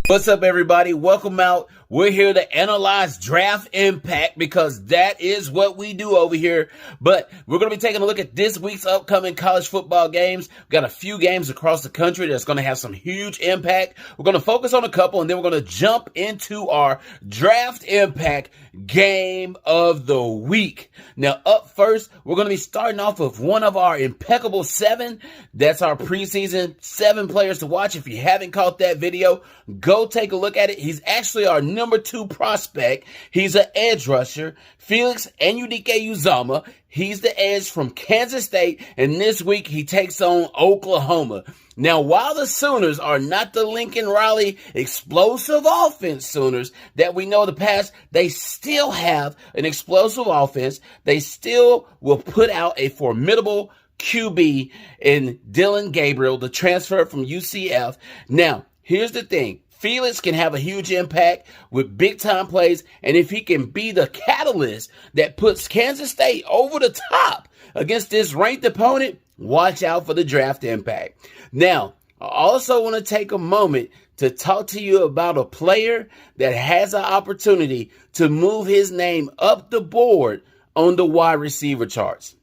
What's up, everybody? Welcome out. We're here to analyze draft impact because that is what we do over here. But we're going to be taking a look at this week's upcoming college football games. We've got a few games across the country that's going to have some huge impact. We're going to focus on a couple, and then we're going to jump into our draft impact game of the week. Now, up first, we're going to be starting off with one of our impeccable 7. That's our preseason 7 players to watch. If you haven't caught that video, go take a look at it. He's actually our number 2 prospect. He's an edge rusher. Felix Uzama. He's the edge from Kansas State, and this week he takes on Oklahoma. Now, while the Sooners are not the Lincoln Riley explosive offense Sooners that we know in the past, they still have an explosive offense. They still will put out a formidable QB in Dylan Gabriel, the transfer from UCF. Now, here's the thing. Felix can have a huge impact with big-time plays, and if he can be the catalyst that puts Kansas State over the top against this ranked opponent, watch out for the draft impact. Now, I also want to take a moment to talk to you about a player that has an opportunity to move his name up the board on the wide receiver charts.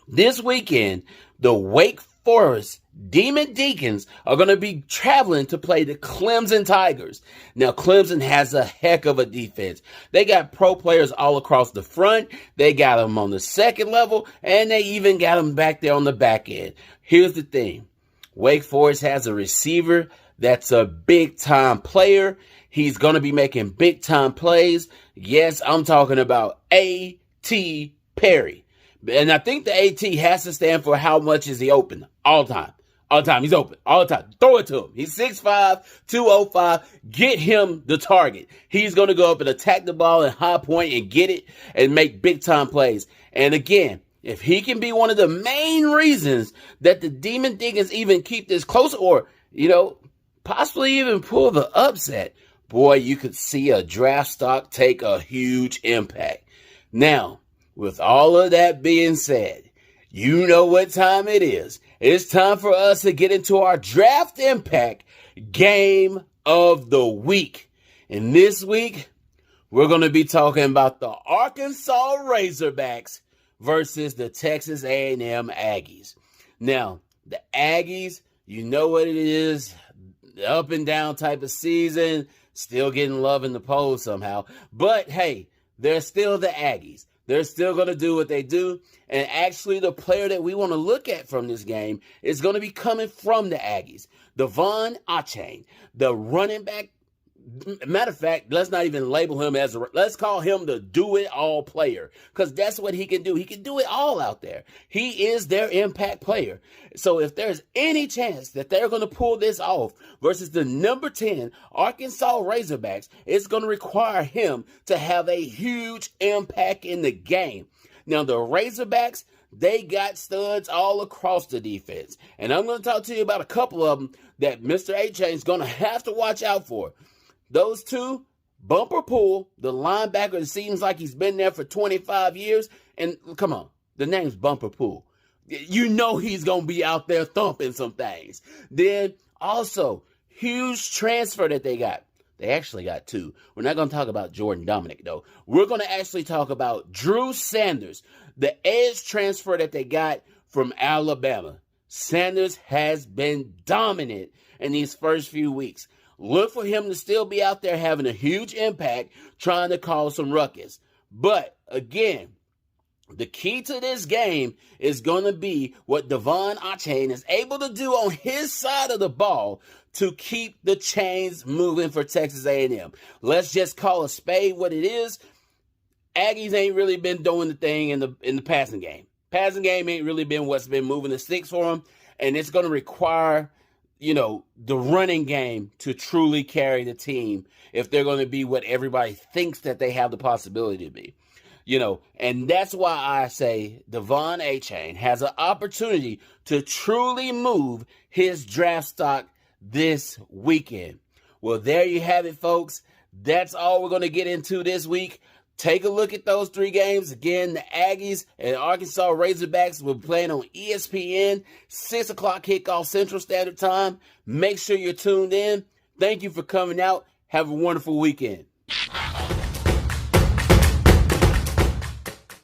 This weekend, the Wake Forest Demon Deacons are going to be traveling to play the Clemson Tigers. Now, Clemson has a heck of a defense. They got pro players all across the front. They got them on the second level, and they even got them back there on the back end. Here's the thing. Wake Forest has a receiver that's a big-time player. He's going to be making big-time plays. Yes, I'm talking about A.T. Perry. And I think the AT has to stand for how much is he open all the time. All the time. He's open. All the time. Throw it to him. He's 6'5", 205. Get him the target. He's going to go up and attack the ball in high point and get it and make big-time plays. And again, if he can be one of the main reasons that the Demon Deacons even keep this close or, possibly even pull the upset, boy, you could see a draft stock take a huge impact. Now, with all of that being said, you know what time it is. It's time for us to get into our draft impact game of the week. And this week, we're going to be talking about the Arkansas Razorbacks versus the Texas A&M Aggies. Now, the Aggies, you know what it is, the up and down type of season, still getting love in the polls somehow. But hey, they're still the Aggies. They're still going to do what they do. And actually, the player that we want to look at from this game is going to be coming from the Aggies. Devon Achane, the running back. Matter of fact, let's not even label him let's call him the do-it-all player, because that's what he can do. He can do it all out there. He is their impact player. So if there's any chance that they're going to pull this off versus the number 10 Arkansas Razorbacks, it's going to require him to have a huge impact in the game. Now, the Razorbacks, they got studs all across the defense. And I'm going to talk to you about a couple of them that Mr. Achane is going to have to watch out for. Those two, Bumper Pool, the linebacker, it seems like he's been there for 25 years. And come on, the name's Bumper Pool. You know he's going to be out there thumping some things. Then also, huge transfer that they got. They actually got 2. We're not going to talk about Jordan Dominic, though. We're going to actually talk about Drew Sanders, the edge transfer that they got from Alabama. Sanders has been dominant in these first few weeks. Look for him to still be out there having a huge impact, trying to cause some ruckus. But, again, the key to this game is going to be what Devon Achane is able to do on his side of the ball to keep the chains moving for Texas A&M. Let's just call a spade what it is. Aggies ain't really been doing the thing in the passing game. Passing game ain't really been what's been moving the sticks for them, and it's going to require the running game to truly carry the team if they're going to be what everybody thinks that they have the possibility to be. And that's why I say Devon Achane has an opportunity to truly move his draft stock this weekend. Well, there you have it, folks. That's all we're going to get into this week. Take a look at those 3 games. Again, the Aggies and Arkansas Razorbacks will be playing on ESPN, 6 o'clock kickoff Central Standard Time. Make sure you're tuned in. Thank you for coming out. Have a wonderful weekend.